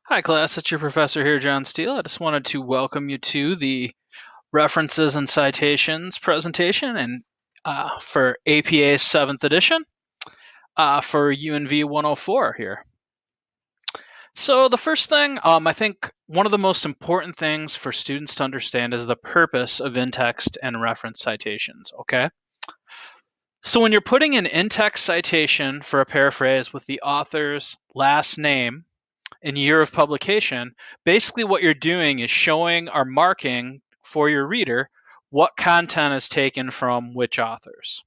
Hi, class. It's your professor here, John Steele. I just wanted to welcome you to the References and Citations presentation and for APA 7th edition for UNV 104 here. So the first thing, I think one of the most important things for students to understand is the purpose of in-text and reference citations, okay? So when you're putting an in-text citation for a paraphrase with the author's last name and year of publication, basically what you're doing is showing or marking for your reader what content is taken from which authors.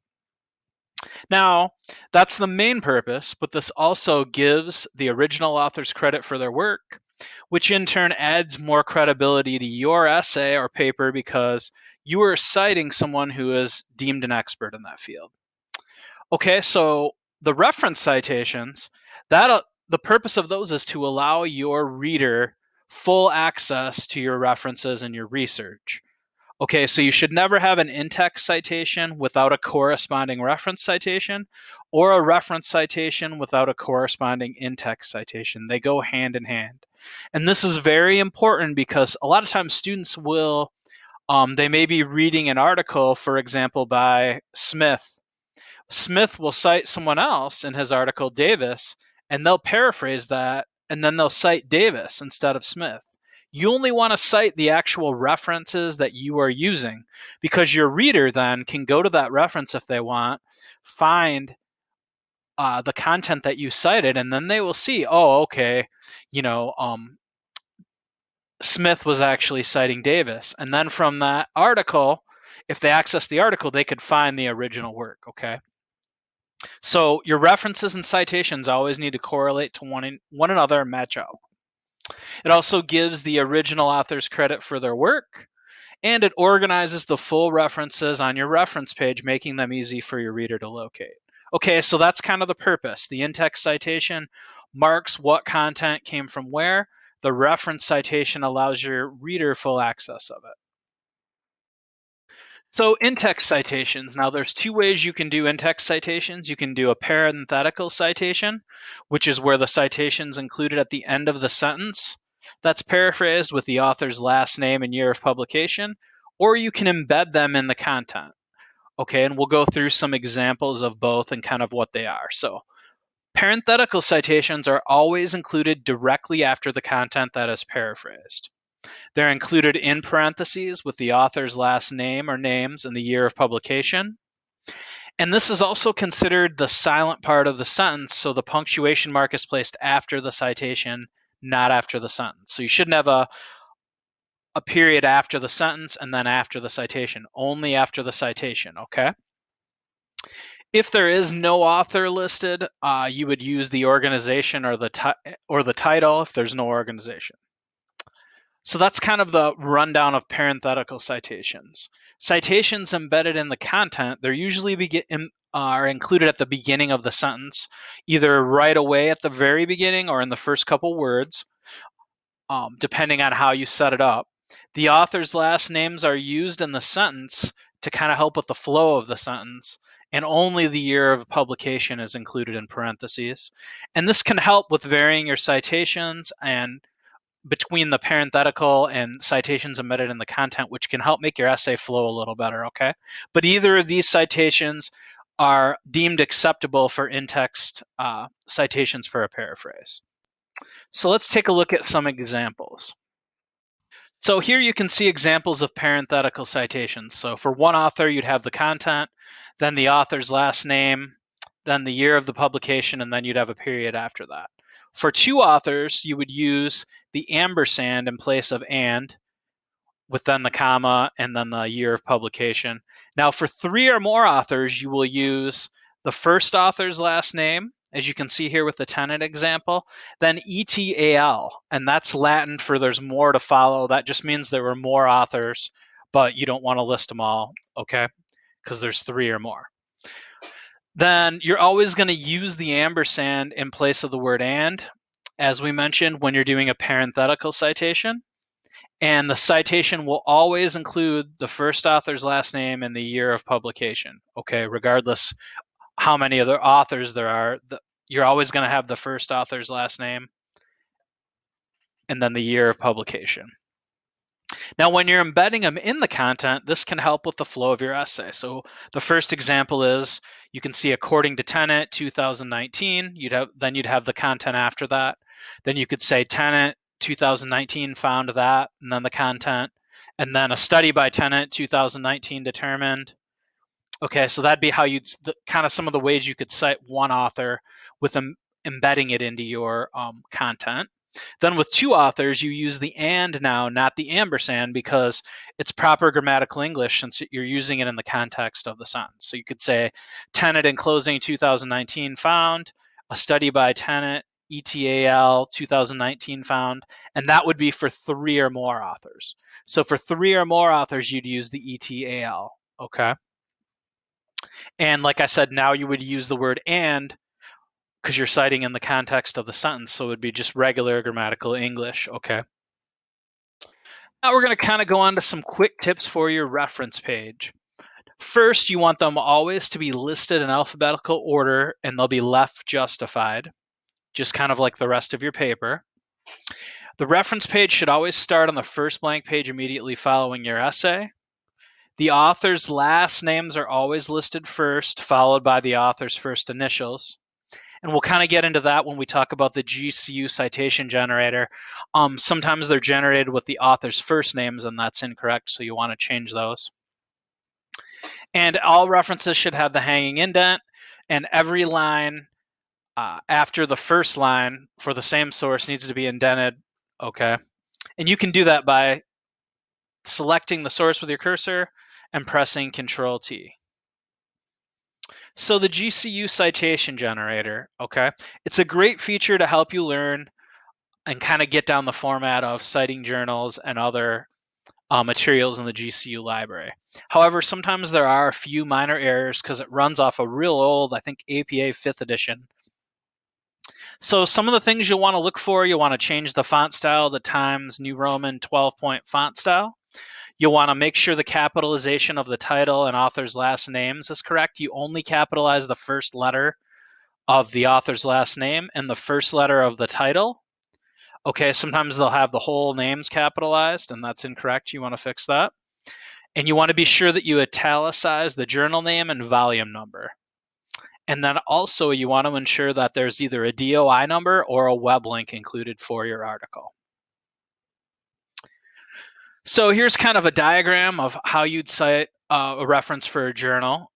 Now, that's the main purpose, but this also gives the original authors credit for their work, which in turn adds more credibility to your essay or paper because you are citing someone who is deemed an expert in that field. Okay, so the reference citations, the purpose of those is to allow your reader full access to your references and your research. Okay, so you should never have an in-text citation without a corresponding reference citation or a reference citation without a corresponding in-text citation. They go hand in hand. And this is very important because a lot of times students will, they may be reading an article, for example, by Smith. Smith will cite someone else in his article, Davis, and they'll paraphrase that, and then they'll cite Davis instead of Smith. You only want to cite the actual references that you are using because your reader then can go to that reference if they want, find the content that you cited, and then they will see, oh, okay, you know, Smith was actually citing Davis. And then from that article, if they access the article, they could find the original work, okay? So your references and citations always need to correlate to one another and match up. It also gives the original authors credit for their work, and it organizes the full references on your reference page, making them easy for your reader to locate. Okay, so that's kind of the purpose. The in-text citation marks what content came from where. The reference citation allows your reader full access of it. So in-text citations, now there's two ways you can do in-text citations. You can do a parenthetical citation, which is where the citation's included at the end of the sentence. That's paraphrased with the author's last name and year of publication, or you can embed them in the content. Okay, and we'll go through some examples of both and kind of what they are. So parenthetical citations are always included directly after the content that is paraphrased. They're included in parentheses with the author's last name or names and the year of publication. And this is also considered the silent part of the sentence, so the punctuation mark is placed after the citation, not after the sentence. So you shouldn't have a period after the sentence and then after the citation, only after the citation, okay? If there is no author listed, you would use the organization or the title if there's no organization. So that's kind of the rundown of parenthetical citations. Citations embedded in the content, they're usually are included at the beginning of the sentence, either right away at the very beginning or in the first couple words, depending on how you set it up. The author's last names are used in the sentence to kind of help with the flow of the sentence, and only the year of publication is included in parentheses. And this can help with varying your citations and between the parenthetical and citations embedded in the content, which can help make your essay flow a little better, okay? But either of these citations are deemed acceptable for in-text citations for a paraphrase. So let's take a look at some examples. So here you can see examples of parenthetical citations. So for one author, you'd have the content, then the author's last name, then the year of the publication, and then you'd have a period after that. For two authors, you would use the ampersand in place of and, with then the comma and then the year of publication. Now, for three or more authors, you will use the first author's last name, as you can see here with the tenant example, then ETAL, and that's Latin for there's more to follow. That just means there were more authors, but you don't want to list them all, okay? Because there's three or more. Then you're always going to use the ampersand in place of the word and, as we mentioned, when you're doing a parenthetical citation. And the citation will always include the first author's last name and the year of publication, okay? Regardless how many other authors there are, you're always going to have the first author's last name and then the year of publication. Now, when you're embedding them in the content, this can help with the flow of your essay. So the first example is you can see according to tenant 2019, you'd have the content after that. Then you could say tenant 2019 found that, and then the content, and then a study by tenant 2019 determined. Okay, so that'd be how you'd kind of some of the ways you could cite one author with embedding it into your content. Then with two authors, you use the and now, not the ampersand, because it's proper grammatical English since you're using it in the context of the sentence. So you could say, tenant in closing 2019 found, a study by tenant, ETAL 2019 found, and that would be for three or more authors. So for three or more authors, you'd use the ETAL, okay? And like I said, now you would use the word and because you're citing in the context of the sentence. So it would be just regular grammatical English. Okay. Now we're going to kind of go on to some quick tips for your reference page. First, you want them always to be listed in alphabetical order and they'll be left justified, just kind of like the rest of your paper. The reference page should always start on the first blank page immediately following your essay. The author's last names are always listed first, followed by the author's first initials. And we'll kind of get into that when we talk about the GCU citation generator. Sometimes they're generated with the author's first names, and that's incorrect, so you want to change those. And all references should have the hanging indent, and every line after the first line for the same source needs to be indented, okay? And you can do that by selecting the source with your cursor and pressing Control-T. So the GCU citation generator, okay, it's a great feature to help you learn and kind of get down the format of citing journals and other materials in the GCU library. However, sometimes there are a few minor errors because it runs off a real old, I think, APA 5th edition. So some of the things you'll want to look for, you'll want to change the font style to Times New Roman 12-point font style. You'll want to make sure the capitalization of the title and author's last names is correct. You only capitalize the first letter of the author's last name and the first letter of the title. Okay, sometimes they'll have the whole names capitalized, and that's incorrect. You want to fix that. And you want to be sure that you italicize the journal name and volume number. And then also you want to ensure that there's either a DOI number or a web link included for your article. So here's kind of a diagram of how you'd cite a reference for a journal,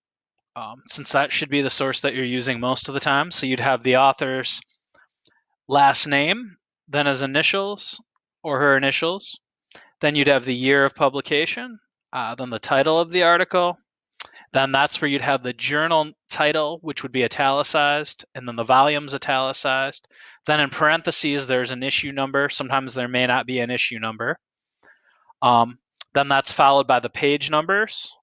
since that should be the source that you're using most of the time. So you'd have the author's last name, then his initials or her initials. Then you'd have the year of publication, then the title of the article. Then that's where you'd have the journal title, which would be italicized, and then the volume's italicized. Then in parentheses, there's an issue number. Sometimes there may not be an issue number. Then that's followed by the page numbers.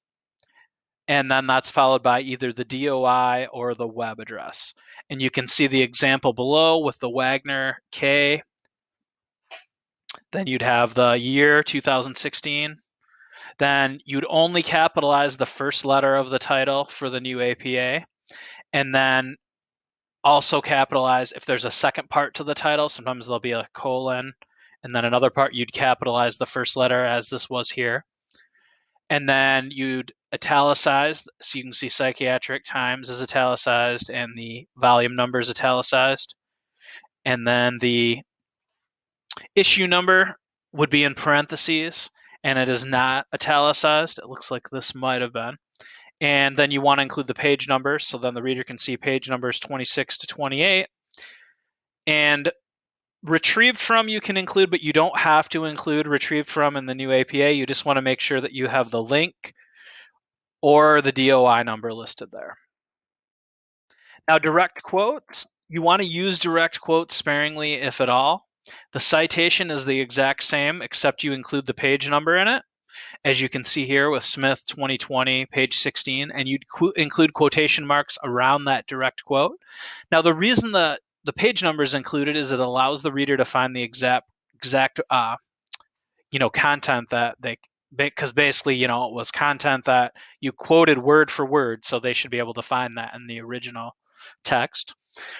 And then that's followed by either the DOI or the web address. And you can see the example below with the Wagner K. Then you'd have the year 2016. Then you'd only capitalize the first letter of the title for the new APA. And then also capitalize if there's a second part to the title. Sometimes there'll be a colon. And then another part, you'd capitalize the first letter as this was here. And then you'd italicize. So you can see Psychiatric Times is italicized and the volume number is italicized. And then the issue number would be in parentheses and it is not italicized. It looks like this might have been. And then you want to include the page numbers so then the reader can see page numbers 26 to 28. And retrieved from you can include, but you don't have to include retrieved from in the new APA. You just want to make sure that you have the link or the DOI number listed there. Now, direct quotes, you want to use direct quotes sparingly, if at all. The citation is the exact same, except you include the page number in it, as you can see here with Smith 2020, page 16, and you'd include quotation marks around that direct quote. Now, the reason the page number is included is it allows the reader to find the exact content that they, because basically, it was content that you quoted word for word, so they should be able to find that in the original text.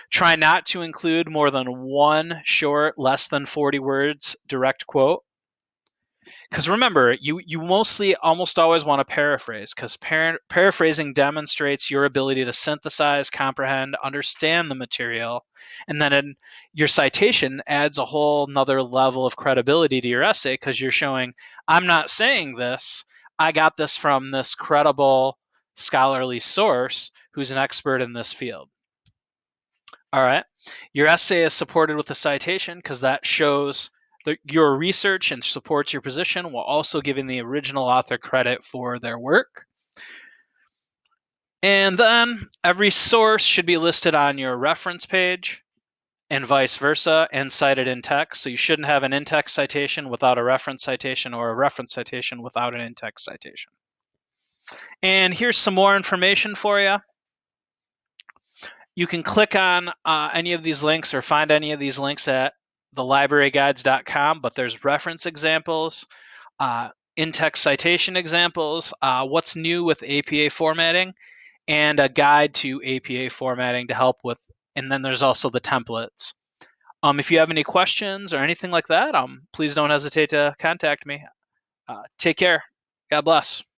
Try not to include more than one short, less than 40 words direct quote. Because remember, you mostly almost always want to paraphrase, because paraphrasing demonstrates your ability to synthesize, comprehend, understand the material, and then your citation adds a whole nother level of credibility to your essay, because you're showing, I'm not saying this, I got this from this credible scholarly source who's an expert in this field. All right. Your essay is supported with a citation because that shows your research and supports your position while also giving the original author credit for their work. And then every source should be listed on your reference page and vice versa and cited in text. So you shouldn't have an in-text citation without a reference citation or a reference citation without an in-text citation. And here's some more information for you. You can click on any of these links or find any of these links at thelibraryguides.com, but there's reference examples, in-text citation examples, what's new with APA formatting, and a guide to APA formatting to help with, and then there's also the templates. If you have any questions or anything like that, please don't hesitate to contact me. Take care. God bless.